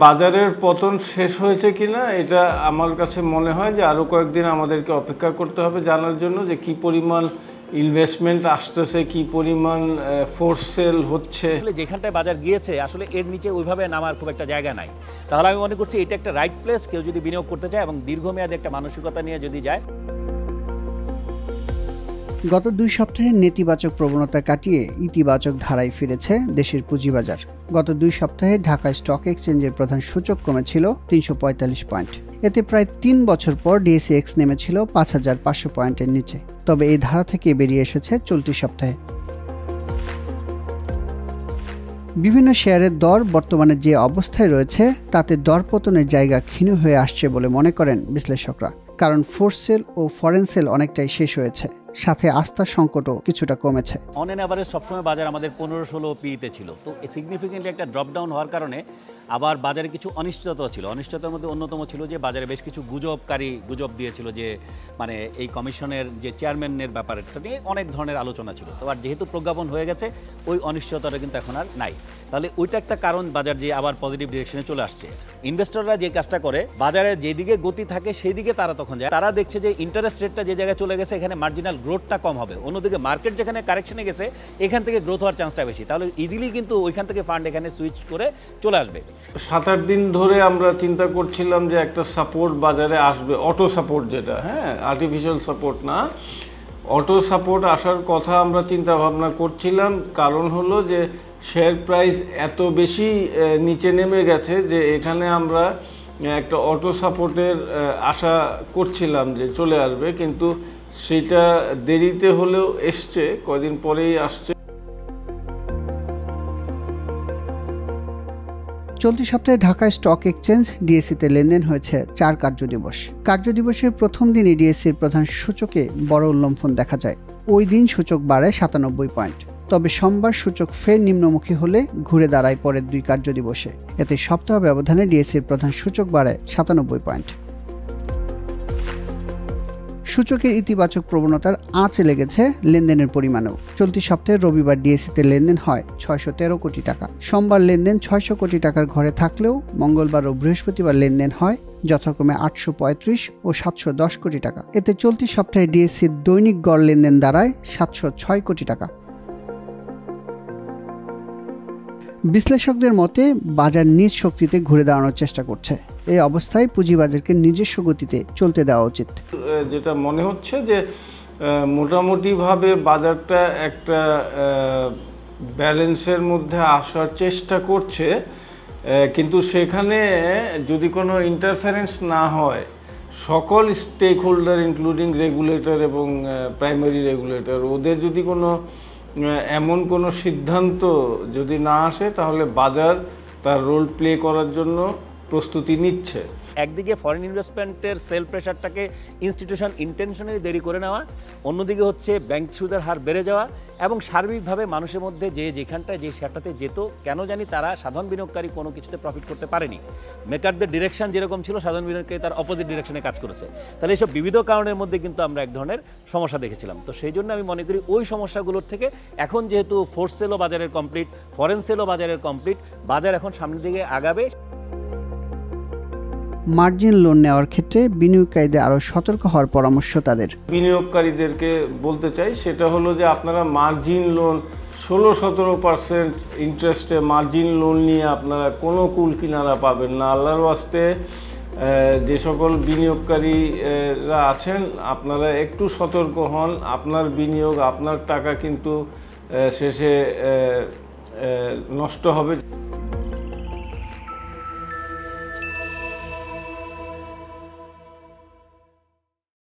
বাজারের পতন শেষ হয়েছে কিনা এটা আমার কাছে মনে হয় যে আরও কয়েকদিন আমাদেরকে অপেক্ষা করতে হবে জানার জন্য যে কি পরিমাণ ইনভেস্টমেন্ট আসতেছে, কি পরিমাণ ফোর্স সেল হচ্ছে। যেখানটায় বাজার গিয়েছে আসলে এর নিচে ওইভাবে নামার খুব একটা জায়গা নাই। তাহলে আমি মনে করছি এটা একটা রাইট প্লেস, কেউ যদি বিনিয়োগ করতে চায় এবং দীর্ঘমেয়াদী একটা মানসিকতা নিয়ে যদি যায়। গত 2 সপ্তাহের নেতিবাচক প্রবণতা কাটিয়ে ইতিবাচক ধারায় ফিরেছে দেশের পুঁজিবাজার। গত 2 সপ্তাহে ঢাকা স্টক এক্সচেঞ্জের প্রধান সূচক কমেছিল 345 পয়েন্ট। এতে প্রায় 3 বছর পর ডিএসইএক্স নেমেছিল 5500 পয়েন্টের নিচে। তবে এই ধারা থেকে বেরিয়ে এসেছে চলতি সপ্তাহে। বিভিন্ন শেয়ারের দর বর্তমানে যে অবস্থায় রয়েছে তাতে দরপতনের জায়গা ক্ষীণ হয়ে আসছে বলে মনে করেন বিশ্লেষকরা। কারণ ফোর্স সেল ও ফরেন সেল অনেকটাই শেষ হয়েছে, সাথে আস্থার সংকটও কিছুটা কমেছে। অন এন অ্যাভারেজ সবসময় বাজার আমাদের 15-16 পিতে ছিল, তো সিগনিফিকেন্টলি একটা ড্রপ ডাউন হওয়ার কারণে আবার বাজারে কিছু অনিশ্চয়তা ছিল। অনিশ্চয়তার মধ্যে অন্যতম ছিল যে বাজারে বেশ কিছু গুজব দিয়েছিল যে মানে এই কমিশনের যে চেয়ারম্যানের ব্যাপারটা নিয়ে অনেক ধরনের আলোচনা ছিল। তো আর যেহেতু প্রজ্ঞাপন হয়ে গেছে ওই অনিশ্চয়তাটা কিন্তু এখন আর নাই। তাহলে ওইটা একটা কারণ বাজার যে আবার পজিটিভ ডিরেকশনে চলে আসছে। ইনভেস্টররা যে কাজটা করে, বাজারে যেদিকে গতি থাকে সেই দিকে তারা তখন যায়। তারা দেখছে যে ইন্টারেস্ট রেটটা যে জায়গায় চলে গেছে এখানে মার্জিনাল গ্রোথটা কম হবে, অন্যদিকে মার্কেট যেখানে কারেকশনে গেছে এখান থেকে গ্রোথ হওয়ার চান্সটা বেশি। তাহলে ইজিলি কিন্তু ওইখান থেকে ফান্ড এখানে সুইচ করে চলে আসবে। 7-8 দিন ধরে আমরা চিন্তা করছিলাম যে একটা সাপোর্ট বাজারে আসবে, অটো সাপোর্ট যেটা, আর্টিফিশিয়াল সাপোর্ট না, অটো সাপোর্ট আসার কথা আমরা চিন্তা ভাবনা করছিলাম। কারণ হলো যে শেয়ার প্রাইস এত বেশি নিচে নেমে গেছে যে এখানে আমরা একটা অটো সাপোর্টের আশা করছিলাম যে চলে আসবে, কিন্তু সেটা দেরিতে হলেও এসছে, কয়দিন পরেই আসছে। চলতি সপ্তাহে ঢাকা স্টক এক্সচেঞ্জ ডিএসইতে লেনদেন হয়েছে 4 কার্যদিবস। কার্যদিবসের প্রথম দিনই ডিএসইর প্রধান সূচকে বড় উল্লম্ফন দেখা যায়। ওই দিন সূচক বাড়ে 97 পয়েন্ট। তবে সোমবার সূচক ফের নিম্নমুখী হলে ঘুরে দাঁড়ায় পরের 2 কার্যদিবসে। এতে সপ্তাহ ব্যবধানে ডিএসইর প্রধান সূচক বাড়ে 97 পয়েন্ট। সূচকের ইতিবাচক প্রবণতার আঁচ লেগেছে লেনদেনের পরিমাণেও। চলতি সপ্তাহে রবিবার ডিএসইতে লেনদেন হয় 613 কোটি টাকা। সোমবার লেনদেন 600 কোটি টাকার ঘরে থাকলেও মঙ্গলবার ও বৃহস্পতিবার লেনদেন হয় যথাক্রমে 835 ও 710 কোটি টাকা। এতে চলতি সপ্তাহে ডিএসইর দৈনিক গড় লেনদেন দাঁড়ায় 706 কোটি টাকা। বিশ্লেষকদের মতে বাজার নিজ শক্তিতে ঘুরে দাঁড়ানোর চেষ্টা করছে। এই অবস্থায় পুঁজিবাজারকে নিজস্ব গতিতে চলতে দেওয়া উচিত। যেটা মনে হচ্ছে যে মোটামুটিভাবে বাজারটা একটা ব্যালেন্সের মধ্যে আসার চেষ্টা করছে, কিন্তু সেখানে যদি কোনো ইন্টারফারেন্স না হয়, সকল স্টেক হোল্ডার ইনক্লুডিং রেগুলেটর এবং প্রাইমারি রেগুলেটর ওদের যদি কোনো এমন কোনো সিদ্ধান্ত যদি না আসে তাহলে বাজার তার রোল প্লে করার জন্য প্রস্তুতি নিচ্ছে। একদিকে ফরেন ইনভেস্টমেন্টের সেল প্রেশারটাকে ইনস্টিটিউশন ইন্টেনশনালি দেরি করে নেওয়া, অন্যদিকে হচ্ছে ব্যাংক সুদের হার বেড়ে যাওয়া এবং সার্বিকভাবে মানুষের মধ্যে যে যেখানটায় যে শেয়ারটাতে যেত কেন জানি তারা সাধারণ বিনিয়োগকারী কোনো কিছুতে প্রফিট করতে পারেনি। মেকারদের ডিরেকশন যেরকম ছিল সাধারণ বিনিয়োগকারী তার অপোজিট ডিরেকশনে কাজ করেছে। তাহলে এইসব বিবিধ কারণের মধ্যে কিন্তু আমরা এক ধরনের সমস্যা দেখেছিলাম। তো সেই জন্য আমি মনে করি ওই সমস্যাগুলোর থেকে এখন যেহেতু ফোর্স সেলও বাজারের কমপ্লিট, ফরেন সেলও বাজারের কমপ্লিট, বাজার এখন সামনের দিকে আগাবে। মার্জিন লোন নেওয়ার ক্ষেত্রে বিনিয়োগকারীদের আরও সতর্ক হওয়ার পরামর্শ তাদের। বিনিয়োগকারীদেরকে বলতে চাই সেটা হলো যে আপনারা মার্জিন লোন 16-17% ইন্টারেস্টে মার্জিন লোন নিয়ে আপনারা কোনো কুল কিনারা পাবেন না। আল্লাহর ওয়াস্তে যে সকল বিনিয়োগকারীরা আছেন আপনারা একটু সতর্ক হন। আপনার বিনিয়োগ, আপনার টাকা কিন্তু শেষে নষ্ট হবে।